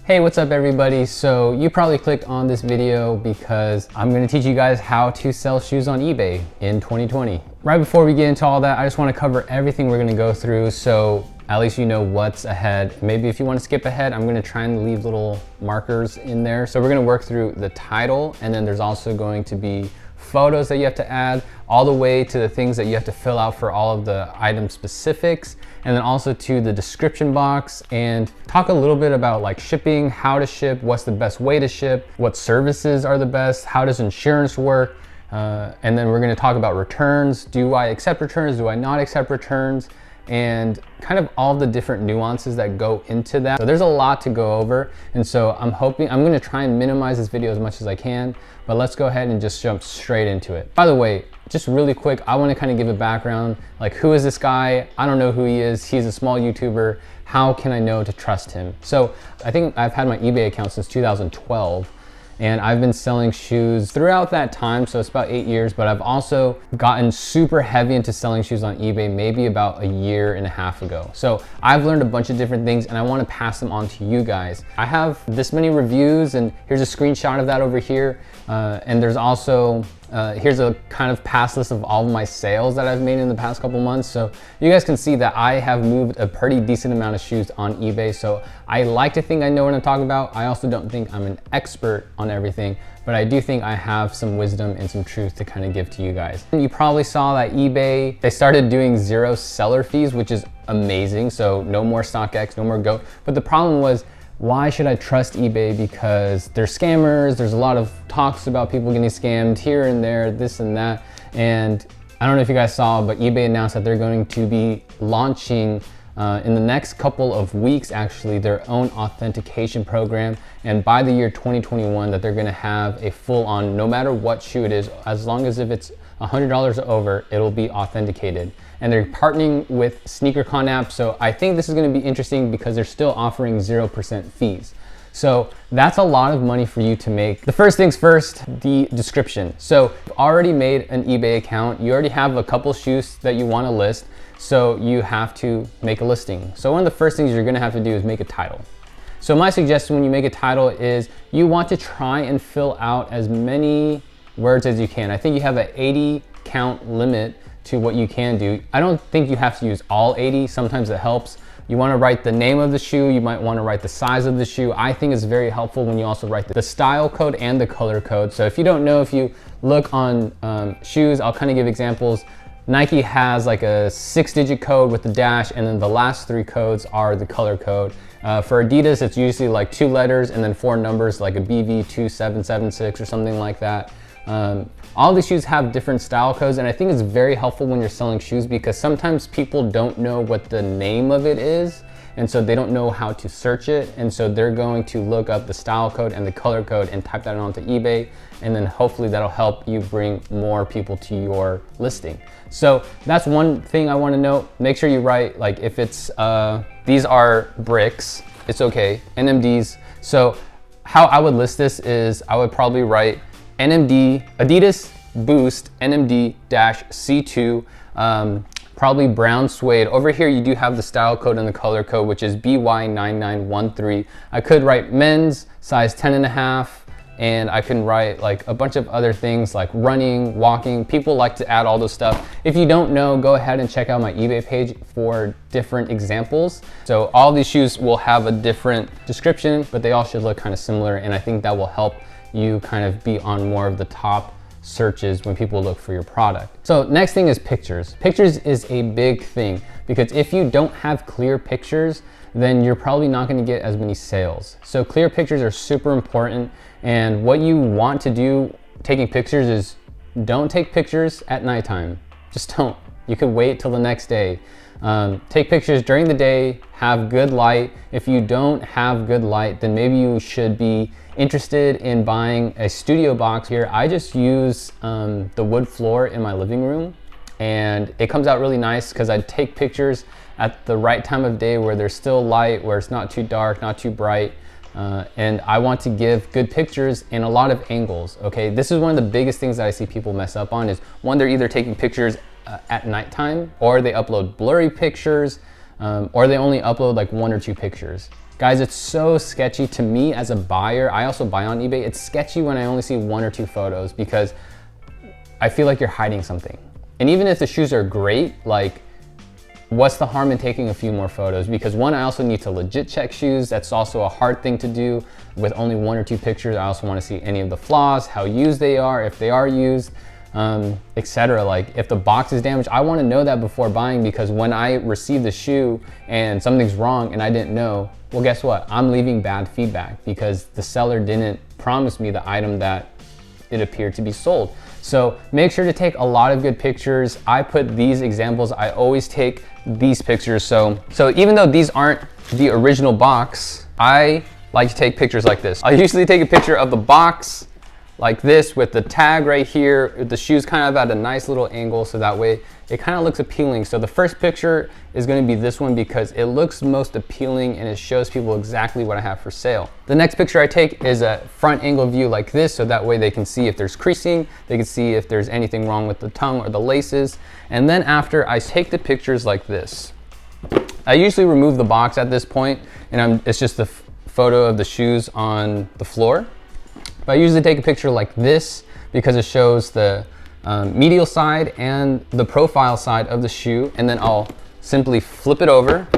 Hey, what's up everybody? So you probably clicked on this video because I'm gonna teach you guys how to sell shoes on eBay in 2020. Right before we get into all that, I just wanna cover everything we're gonna go through so at least you know what's ahead. Maybe if you wanna skip ahead, I'm gonna try and leave little markers in there. So we're gonna work through the title, and then there's also going to be photos that you have to add, all the way to the things that you have to fill out for all of the item specifics, and then also to the description box, and talk a little bit about like shipping, how to ship, what's the best way to ship, what services are the best, how does insurance work, and then we're going to talk about returns. Do I accept returns? Do I not accept returns? And kind of all the different nuances that go into that. So there's a lot to go over, and so I'm going to try and minimize this video as much as I can, but let's go ahead and just jump straight into it. By the way, just really quick, I want to kind of give a background, like who is this guy? I don't know who he is. He's a small YouTuber. How can I know to trust him? So I think I've had my eBay account since 2012. And I've been selling shoes throughout that time, so it's about 8 years, but I've also gotten super heavy into selling shoes on eBay maybe about a year and a half ago. So I've learned a bunch of different things and I wanna pass them on to you guys. I have this many reviews, and here's a screenshot of that over here. And there's also, here's a kind of pass list of all of my sales that I've made in the past couple months. So you guys can see that I have moved a pretty decent amount of shoes on eBay. So I like to think I know what I'm talking about. I also don't think I'm an expert on everything, but I do think I have some wisdom and some truth to kind of give to you guys. You probably saw that eBay, they started doing 0 seller fees, which is amazing. So no more StockX, no more Go. But the problem was, why should I trust eBay? Because they're scammers. There's a lot of talks about people getting scammed here and there, this and that. And I don't know if you guys saw, but eBay announced that they're going to be launching in the next couple of weeks, actually, their own authentication program. And by the year 2021, that they're gonna have a full-on, no matter what shoe it is, as long as if it's $100 or over, it'll be authenticated. And they're partnering with SneakerCon app. So I think this is gonna be interesting because they're still offering 0% fees. So that's a lot of money for you to make. The first things first, the description. So you've already made an eBay account. You already have a couple shoes that you wanna list. So you have to make a listing. So one of the first things you're gonna have to do is make a title. So my suggestion when you make a title is you want to try and fill out as many words as you can. I think you have an 80 count limit to what you can do. I don't think you have to use all 80. Sometimes it helps. You want to write the name of the shoe. You might want to write the size of the shoe. I think it's very helpful when you also write the style code and the color code. So if you don't know, if you look on shoes, I'll kind of give examples. Nike has like a 6-digit code with the dash, and then the last 3 codes are the color code. For Adidas, it's usually like 2 letters and then 4 numbers, like a BV2776 or something like that. All these shoes have different style codes, and I think it's very helpful when you're selling shoes because sometimes people don't know what the name of it is, and so they don't know how to search it, and so they're going to look up the style code and the color code and type that onto eBay, and then hopefully that'll help you bring more people to your listing. So that's one thing I want to note. Make sure you write, like if it's, these are bricks, it's okay, NMDs. So how I would list this is I would probably write NMD, Adidas Boost NMD-C2, probably brown suede. Over here you do have the style code and the color code, which is BY9913. I could write men's, size 10.5, and I can write like a bunch of other things like running, walking. People like to add all this stuff. If you don't know, go ahead and check out my eBay page for different examples. So all these shoes will have a different description, but they all should look kind of similar, and I think that will help you kind of be on more of the top searches when people look for your product. So next thing is pictures. Pictures is a big thing because if you don't have clear pictures, then you're probably not going to get as many sales. So clear pictures are super important, and what you want to do taking pictures is don't take pictures at nighttime. Just don't. You could wait till the next day. Take pictures during the day, have good light. If you don't have good light, then maybe you should be interested in buying a studio box. Here I just use the wood floor in my living room, and it comes out really nice because I take pictures at the right time of day where there's still light, where it's not too dark, not too bright, and I want to give good pictures in a lot of angles. Okay, this is one of the biggest things that I see people mess up on is one, they're either taking pictures at nighttime, or they upload blurry pictures, or they only upload like 1 or 2 pictures. Guys, it's so sketchy to me as a buyer. I also buy on eBay. It's sketchy when I only see 1 or 2 photos because I feel like you're hiding something. And even if the shoes are great, like, what's the harm in taking a few more photos? Because one, I also need to legit check shoes. That's also a hard thing to do with only 1 or 2 pictures. I also want to see any of the flaws, how used they are, if they are used, etc. Like, if the box is damaged, I want to know that before buying, because when I receive the shoe and something's wrong and I didn't know, well, guess what? I'm leaving bad feedback because the seller didn't promise me the item that it appeared to be sold. So make sure to take a lot of good pictures. I put these examples, I always take these pictures. So even though these aren't the original box, I like to take pictures like this. I usually take a picture of the box like this with the tag right here, the shoes kind of at a nice little angle, so that way it kind of looks appealing. So the first picture is going to be this one because it looks most appealing and it shows people exactly what I have for sale. The next picture I take is a front angle view like this, so that way they can see if there's creasing, they can see if there's anything wrong with the tongue or the laces. And then after, I take the pictures like this. I usually remove the box at this point, and it's just the photo of the shoes on the floor. But I usually take a picture like this because it shows the medial side and the profile side of the shoe, and then I'll simply flip it over,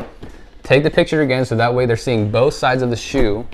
take the picture again, so that way they're seeing both sides of the shoe,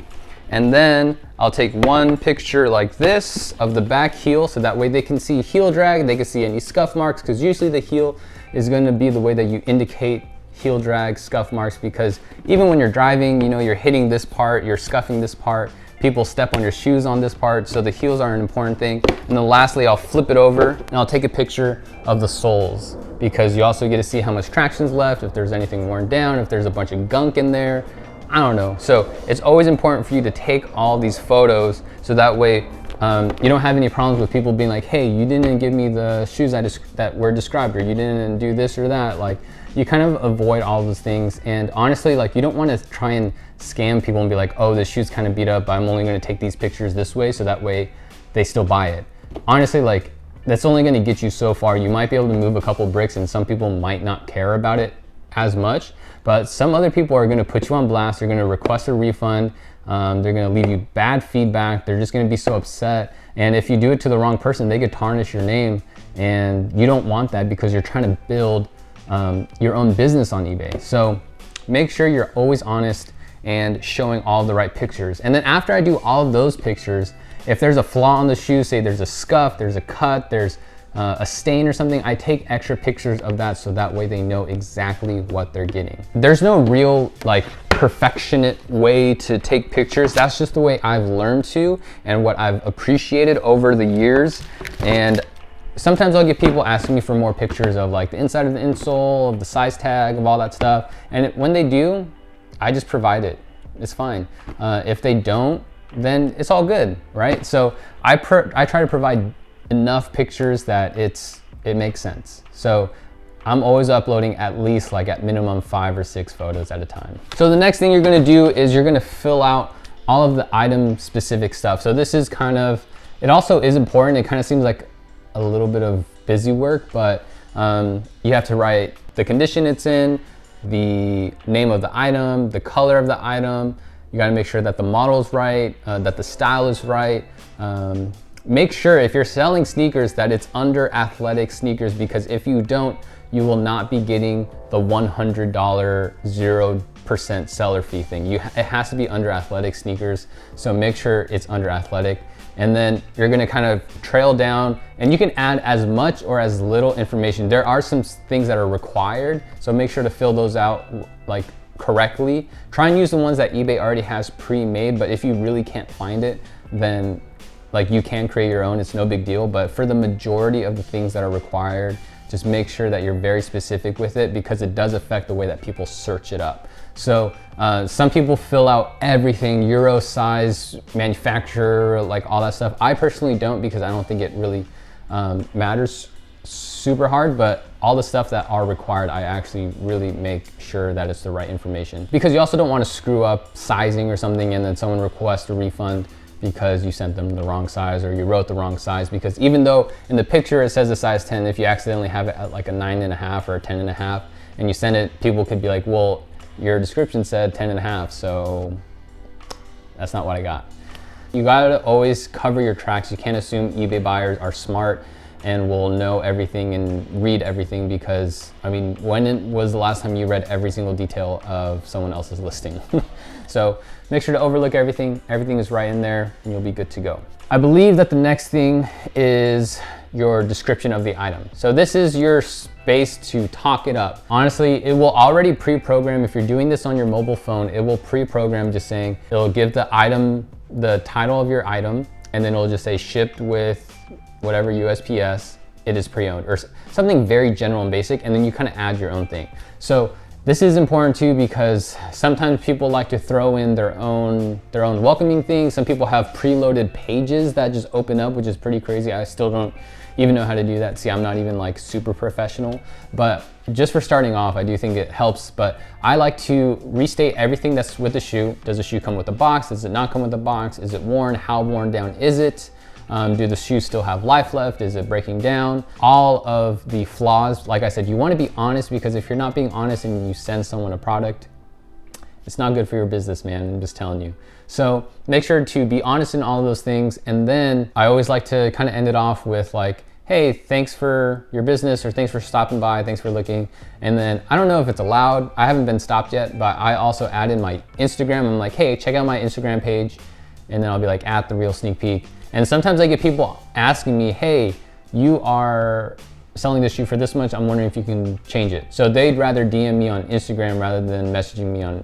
and then I'll take one picture like this of the back heel, so that way they can see heel drag, they can see any scuff marks, because usually the heel is going to be the way that you indicate heel drag, scuff marks, because even when you're driving, you know, you're hitting this part, you're scuffing this part, people step on your shoes on this part, so the heels are an important thing. And then lastly, I'll flip it over and I'll take a picture of the soles, because you also get to see how much traction's left, if there's anything worn down, if there's a bunch of gunk in there, I don't know. So it's always important for you to take all these photos, so that way you don't have any problems with people being like, hey, you didn't give me the shoes that were described, or you didn't do this or that. Like, you kind of avoid all those things. And honestly, like, you don't want to try and scam people and be like, oh, this shoe's kind of beat up, but I'm only going to take these pictures this way, so that way they still buy it. Honestly, like, that's only going to get you so far. You might be able to move a couple bricks, and some people might not care about it as much, but some other people are going to put you on blast. They're going to request a refund. They're going to leave you bad feedback. They're just going to be so upset. And if you do it to the wrong person, they could tarnish your name, and you don't want that, because you're trying to build your own business on eBay. So make sure you're always honest and showing all the right pictures. And then after I do all of those pictures, if there's a flaw on the shoe, say there's a scuff, there's a cut, there's a stain or something, I take extra pictures of that, so that way they know exactly what they're getting. There's no real like perfectionate way to take pictures. That's just the way I've learned to, and what I've appreciated over the years. And sometimes I'll get people asking me for more pictures of like the inside of the insole, of the size tag, of all that stuff. And when they do, I just provide it. It's fine. If they don't, then it's all good, right? So I try to provide enough pictures that it makes sense. So I'm always uploading at least, like, at minimum 5 or 6 photos at a time. So the next thing you're gonna do is you're gonna fill out all of the item specific stuff. So this is kind of, it also is important. It kind of seems like a little bit of busy work, but you have to write the condition it's in, the name of the item, the color of the item. You gotta make sure that the model's right, that the style is right. Make sure if you're selling sneakers that it's under athletic sneakers, because if you don't, you will not be getting the $100 0% seller fee thing. It has to be under athletic sneakers, so make sure it's under athletic. And then you're gonna kind of trail down, and you can add as much or as little information. There are some things that are required, so make sure to fill those out like correctly. Try and use the ones that eBay already has pre-made, but if you really can't find it, then like you can create your own, it's no big deal. But for the majority of the things that are required, just make sure that you're very specific with it, because it does affect the way that people search it up. So some people fill out everything, Euro size, manufacturer, like all that stuff. I personally don't, because I don't think it really matters super hard, but all the stuff that are required, I actually really make sure that it's the right information, because you also don't want to screw up sizing or something and then someone requests a refund because you sent them the wrong size or you wrote the wrong size. Because even though in the picture it says a size 10, if you accidentally have it at like a 9.5 or a 10.5 and you send it, people could be like, well, your description said 10.5, so That's not what I got. You gotta always cover your tracks. You can't assume eBay buyers are smart and will know everything and read everything, because I mean, when was the last time you read every single detail of someone else's listing? So make sure to overlook everything. Everything is right in there and you'll be good to go. I believe that the next thing is your description of the item. So this is your space to talk it up. Honestly, it will already pre-program. If you're doing this on your mobile phone, it will pre-program just saying, it'll give the item, the title of your item, and then it'll just say shipped with whatever USPS, it is pre-owned, or something very general and basic, and then you kind of add your own thing. So this is important too, because sometimes people like to throw in their own welcoming things. Some people have preloaded pages that just open up, which is pretty crazy. I still don't even know how to do that. See, I'm not even like super professional, but just for starting off, I do think it helps. But I like to restate everything that's with the shoe. Does the shoe come with a box? Does it not come with a box? Is it worn? How worn down is it? Do the shoes still have life left? Is it breaking down? All of the flaws. Like I said, you want to be honest, because if you're not being honest and you send someone a product, it's not good for your business, man. I'm just telling you. So make sure to be honest in all of those things. And then I always like to kind of end it off with like, hey, thanks for your business, or thanks for stopping by, thanks for looking. And then I don't know if it's allowed. I haven't been stopped yet, but I also add in my Instagram. I'm like, hey, check out my Instagram page. And then I'll be like, at The Real Sneak Peek. And sometimes I get people asking me, hey, you are selling this shoe for this much. I'm wondering if you can change it. So they'd rather DM me on Instagram rather than messaging me on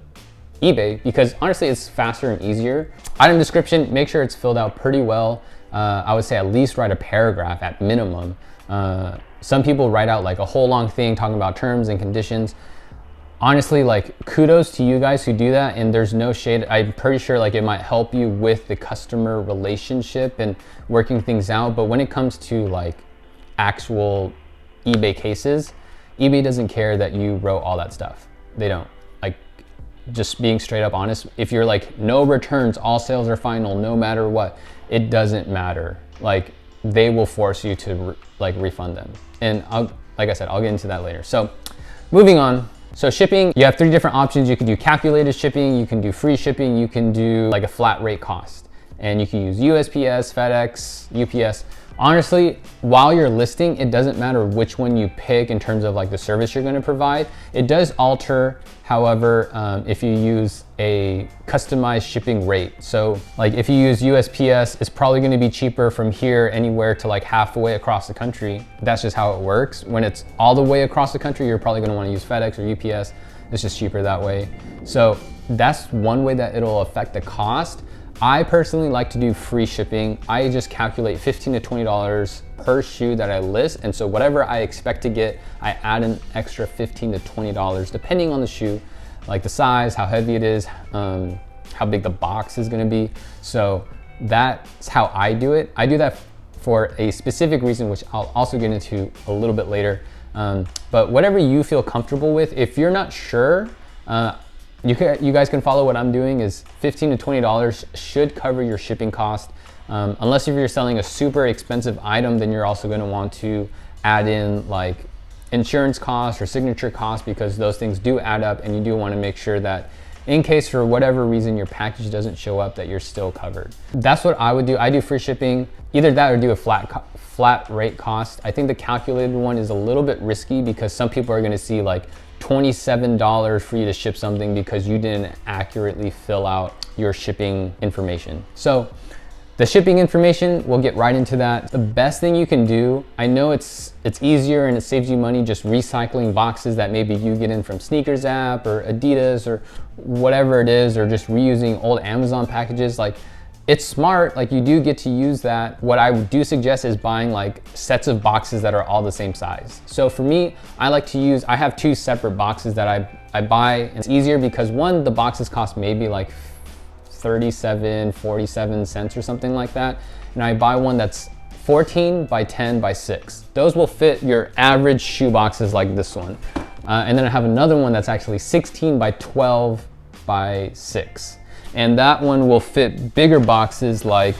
eBay, because honestly, it's faster and easier. Item description, make sure it's filled out pretty well. I would say at least write a paragraph at minimum. Some people write out like a whole long thing talking about terms and conditions. Honestly, like, kudos to you guys who do that, and there's no shade. I'm pretty sure like it might help you with the customer relationship and working things out. But when it comes to like actual eBay cases, eBay doesn't care that you wrote all that stuff. They don't. Like, just being straight up honest, if you're like, no returns, all sales are final, no matter what, it doesn't matter. Like, they will force you to refund them. And like I said, I'll get into that later. So moving on. So shipping, you have 3 different options. You can do calculated shipping, you can do free shipping, you can do like a flat rate cost. And you can use USPS, FedEx, UPS. Honestly, while you're listing, it doesn't matter which one you pick in terms of like the service you're gonna provide. It does alter, however, if you use a customized shipping rate. So like if you use USPS, it's probably gonna be cheaper from here anywhere to like halfway across the country. That's just how it works. When it's all the way across the country, you're probably gonna wanna use FedEx or UPS. It's just cheaper that way. So that's one way that it'll affect the cost. I personally like to do free shipping. I just calculate $15 to $20 per shoe that I list. And so whatever I expect to get, I add an extra $15 to $20 depending on the shoe, like the size, how heavy it is, how big the box is gonna be. So that's how I do it. I do that for a specific reason, which I'll also get into a little bit later. But whatever you feel comfortable with, if you're not sure, you guys can follow what I'm doing. Is $15 to $20 should cover your shipping cost. Unless if you're selling a super expensive item, then you're also gonna want to add in like insurance costs or signature costs, because those things do add up, and you do wanna make sure that in case for whatever reason your package doesn't show up, that you're still covered. That's what I would do. I do free shipping, either that or do a flat rate cost. I think the calculated one is a little bit risky, because some people are gonna see like $27 for you to ship something because you didn't accurately fill out your shipping information. So the shipping information, we'll get right into that. The best thing you can do, I know it's easier and it saves you money just recycling boxes that maybe you get in from Sneakers app or Adidas or whatever it is, or just reusing old Amazon packages. Like, it's smart, like you do get to use that. What I do suggest is buying like sets of boxes that are all the same size. So for me, I have 2 separate boxes that I buy. And it's easier because one, the boxes cost maybe like 47 cents or something like that. And I buy one that's 14 by 10 by 6. Those will fit your average shoe boxes like this one. And then I have another one that's actually 16 by 12 by 6. And that one will fit bigger boxes, like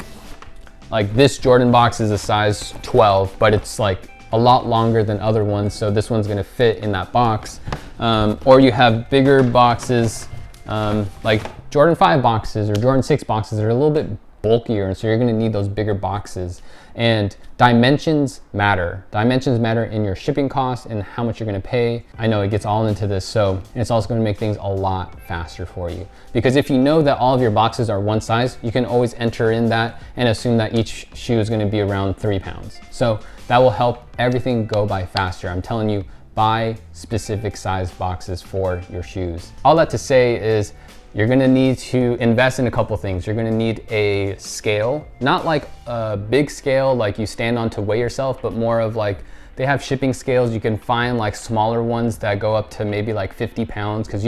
this Jordan box is a size 12, but it's like a lot longer than other ones. So this one's gonna fit in that box. Or you have bigger boxes Like Jordan 5 boxes or Jordan 6 boxes are a little bit bulkier, and so you're gonna need those bigger boxes. And dimensions matter. Dimensions matter in your shipping costs and how much you're gonna pay. I know it gets all into this, so it's also gonna make things a lot faster for you. Because if you know that all of your boxes are one size, you can always enter in that and assume that each shoe is gonna be around 3 pounds. So that will help everything go by faster. I'm telling you, buy specific size boxes for your shoes. All that to say is, you're gonna need to invest in a couple things. You're gonna need a scale, not like a big scale like you stand on to weigh yourself, but more of like, they have shipping scales. You can find like smaller ones that go up to maybe like 50 pounds, because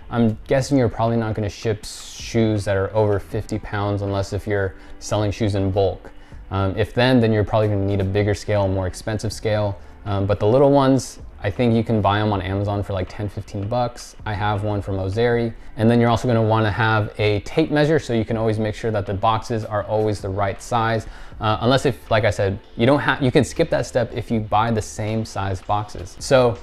I'm guessing you're probably not gonna ship shoes that are over 50 pounds unless if you're selling shoes in bulk. If then you're probably gonna need a bigger scale, a more expensive scale. But the little ones, I think you can buy them on Amazon for like 10, 15 bucks. I have one from Ozeri. And then you're also gonna wanna have a tape measure so you can always make sure that the boxes are always the right size. Unless if, like I said, you can skip that step if you buy the same size boxes. So,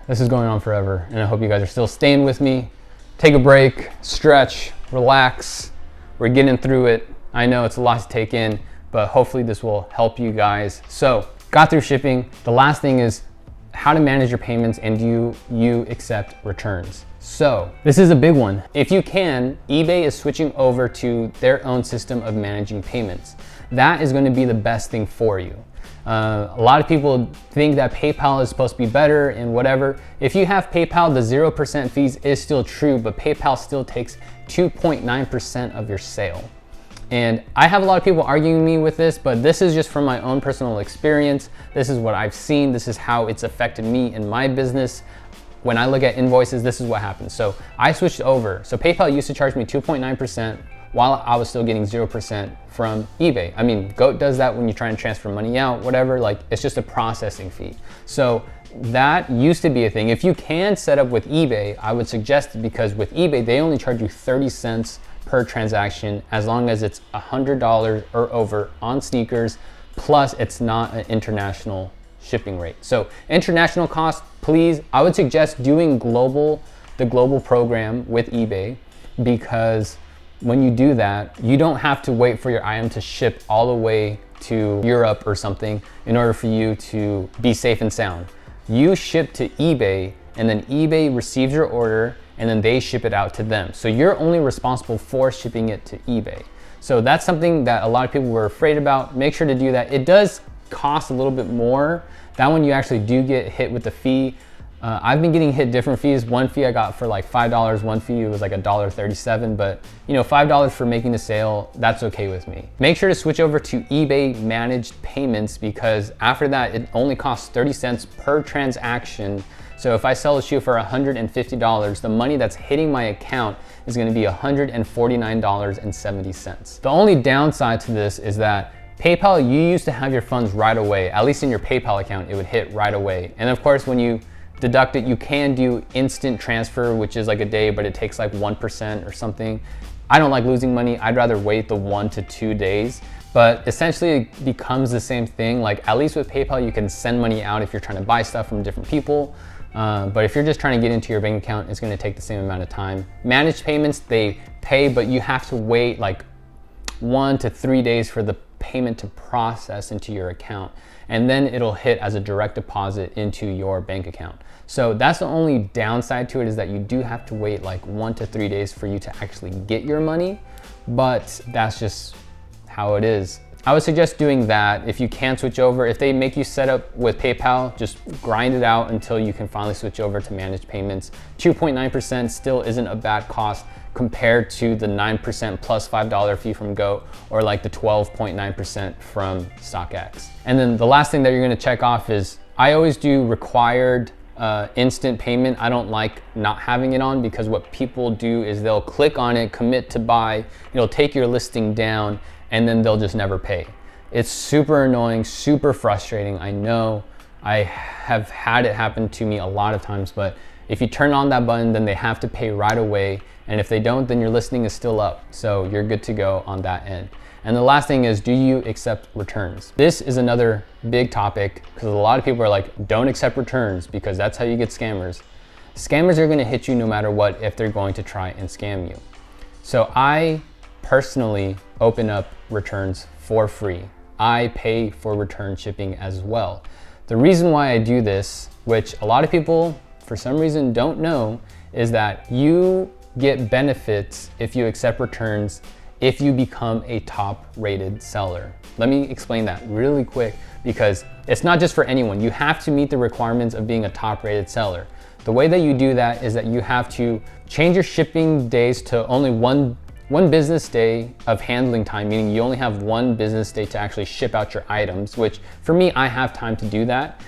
this is going on forever, and I hope you guys are still staying with me. Take a break, stretch, relax. We're getting through it. I know it's a lot to take in, but hopefully this will help you guys. So, got through shipping. The last thing is how to manage your payments, and do you accept returns? So this is a big one. If you can, eBay is switching over to their own system of managing payments. That is going to be the best thing for you. A lot of people think that PayPal is supposed to be better and whatever. If you have PayPal, the 0% fees is still true, but PayPal still takes 2.9% of your sale. And I have a lot of people arguing me with this, but this is just from my own personal experience. This is what I've seen. This is how it's affected me in my business. When I look at invoices, this is what happens. So I switched over. So PayPal used to charge me 2.9% while I was still getting 0% from eBay. I mean, Goat does that when you're trying to transfer money out, whatever, like it's just a processing fee. So that used to be a thing. If you can set up with eBay, I would suggest it, because with eBay, they only charge you 30 cents per transaction as long as it's $100 or over on sneakers, plus it's not an international shipping rate. So international cost, please, I would suggest doing the global program with eBay, because when you do that, you don't have to wait for your item to ship all the way to Europe or something in order for you to be safe and sound. You ship to eBay, and then eBay receives your order, and then they ship it out to them. So you're only responsible for shipping it to eBay. So that's something that a lot of people were afraid about. Make sure to do that. It does cost a little bit more. That one you actually do get hit with the fee. I've been getting hit different fees. One fee I got for like $5. One fee was like $1.37, but you know, $5 for making the sale, that's okay with me. Make sure to switch over to eBay managed payments, because after that, it only costs 30 cents per transaction. So if I sell a shoe for $150, the money that's hitting my account is gonna be $149.70. The only downside to this is that PayPal, you used to have your funds right away. At least in your PayPal account, it would hit right away. And of course, when you deduct it, you can do instant transfer, which is like a day, but it takes like 1% or something. I don't like losing money. I'd rather wait the 1 to 2 days. But essentially it becomes the same thing. Like at least with PayPal, you can send money out if you're trying to buy stuff from different people. But if you're just trying to get into your bank account, it's gonna take the same amount of time. Managed payments, they pay, but you have to wait like 1 to 3 days for the payment to process into your account. And then it'll hit as a direct deposit into your bank account. So that's the only downside to it, is that you do have to wait like 1 to 3 days for you to actually get your money, but that's just how it is. I would suggest doing that if you can switch over. If they make you set up with PayPal, just grind it out until you can finally switch over to managed payments. 2.9% still isn't a bad cost compared to the 9% plus $5 fee from Goat, or like the 12.9% from StockX. And then the last thing that you're gonna check off is, I always do required instant payment. I don't like not having it on, because what people do is they'll click on it, commit to buy, it'll take your listing down, and then they'll just never pay. It's super annoying, super frustrating. I know, I have had it happen to me a lot of times, but if you turn on that button, then they have to pay right away. And if they don't, then your listing is still up. So you're good to go on that end. And the last thing is, do you accept returns? This is another big topic, because a lot of people are like, don't accept returns because that's how you get scammers. Scammers are gonna hit you no matter what if they're going to try and scam you. So I personally open up returns for free. I pay for return shipping as well. The reason why I do this, which a lot of people for some reason don't know, is that you get benefits if you accept returns if you become a top rated seller. Let me explain that really quick, because it's not just for anyone. You have to meet the requirements of being a top rated seller. The way that you do that is that you have to change your shipping days to only one business day of handling time, meaning you only have one business day to actually ship out your items, which for me, I have time to do that.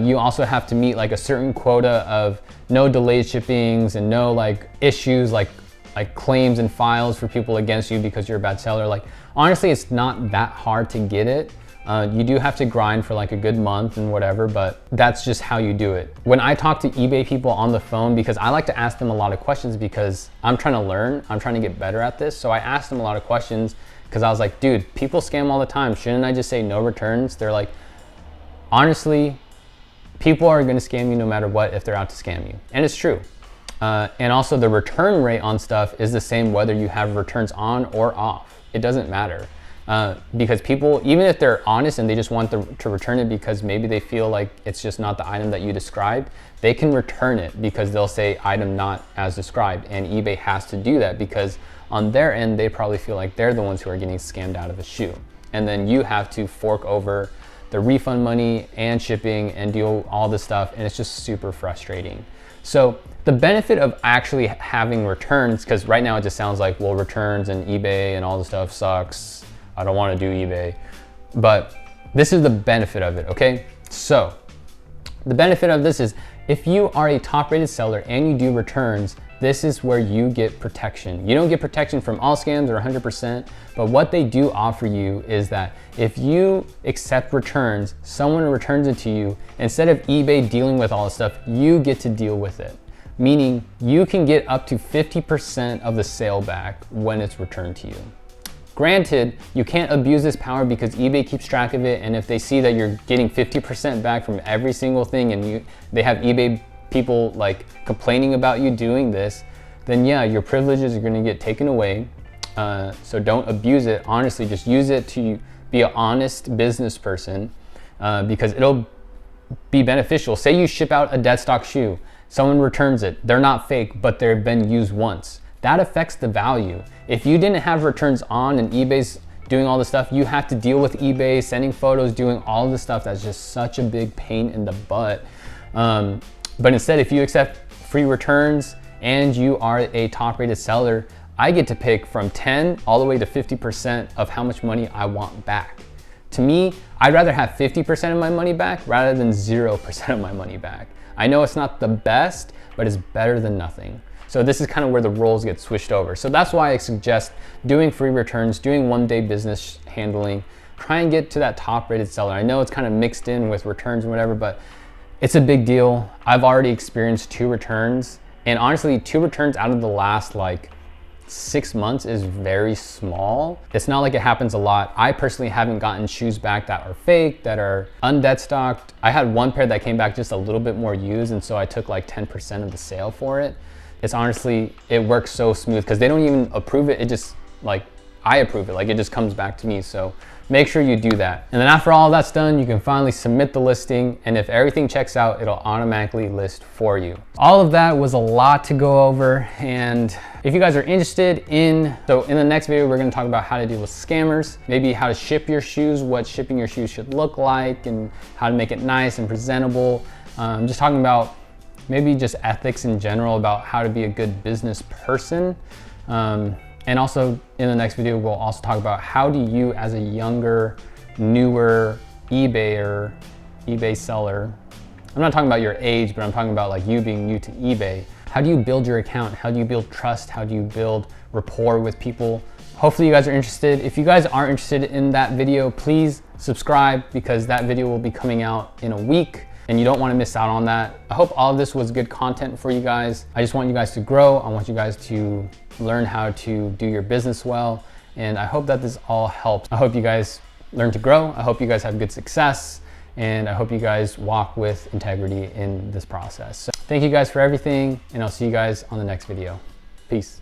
You also have to meet like a certain quota of no delayed shippings and no like issues like claims and files for people against you because you're a bad seller. Like honestly, it's not that hard to get it. You do have to grind for like a good month and whatever, but that's just how you do it. When I talk to eBay people on the phone, because I like to ask them a lot of questions because I'm trying to learn, I'm trying to get better at this. So I asked them a lot of questions because I was like, dude, people scam all the time. Shouldn't I just say no returns? They're like, honestly, people are gonna scam you no matter what if they're out to scam you. And it's true. And also the return rate on stuff is the same whether you have returns on or off. It doesn't matter. Because people, even if they're honest and they just want to return it because maybe they feel like it's just not the item that you described, they can return it because they'll say item not as described, and eBay has to do that because on their end, they probably feel like they're the ones who are getting scammed out of a shoe. And then you have to fork over the refund money and shipping and deal all this stuff, and it's just super frustrating. So the benefit of actually having returns, because right now it just sounds like, well, returns and eBay and all the stuff sucks. I don't want to do eBay, but this is the benefit of it, okay? So the benefit of this is if you are a top rated seller and you do returns, this is where you get protection. You don't get protection from all scams or 100%, but what they do offer you is that if you accept returns, someone returns it to you, instead of eBay dealing with all this stuff, you get to deal with it. Meaning you can get up to 50% of the sale back when it's returned to you. Granted, you can't abuse this power because eBay keeps track of it, and if they see that you're getting 50% back from every single thing and they have eBay people like complaining about you doing this, then yeah, your privileges are gonna get taken away. So don't abuse it. Honestly, just use it to be an honest business person because it'll be beneficial. Say you ship out a dead stock shoe, someone returns it, they're not fake, but they've been used once. That affects the value. If you didn't have returns on and eBay's doing all the stuff, you have to deal with eBay, sending photos, doing all the stuff that's just such a big pain in the butt. But instead, if you accept free returns and you are a top rated seller, I get to pick from 10 all the way to 50% of how much money I want back. To me, I'd rather have 50% of my money back rather than 0% of my money back. I know it's not the best, but it's better than nothing. So this is kind of where the roles get switched over. So that's why I suggest doing free returns, doing one-day business handling, try and get to that top rated seller. I know it's kind of mixed in with returns and whatever, but it's a big deal. I've already experienced 2 returns, and honestly, 2 returns out of the last like 6 months is very small. It's not like it happens a lot. I personally haven't gotten shoes back that are fake, that are undead stocked. I had one pair that came back just a little bit more used, and so I took like 10% of the sale for it. It's honestly, it works so smooth because they don't even approve it. It just like, I approve it, like it just comes back to me. So make sure you do that. And then after all that's done, you can finally submit the listing. And if everything checks out, it'll automatically list for you. All of that was a lot to go over. And if you guys are interested in the next video, we're gonna talk about how to deal with scammers, maybe how to ship your shoes, what shipping your shoes should look like, and how to make it nice and presentable. Just talking about maybe just ethics in general about how to be a good business person. And also in the next video, we'll also talk about how do you as a younger, newer eBay seller, I'm not talking about your age, but I'm talking about like you being new to eBay. How do you build your account? How do you build trust? How do you build rapport with people? Hopefully you guys are interested. If you guys aren't interested in that video, please subscribe because that video will be coming out in a week, and you don't want to miss out on that. I hope all of this was good content for you guys. I just want you guys to grow. I want you guys to learn how to do your business well. And I hope that this all helps. I hope you guys learn to grow. I hope you guys have good success. and I hope you guys walk with integrity in this process. So thank you guys for everything, and I'll see you guys on the next video. Peace.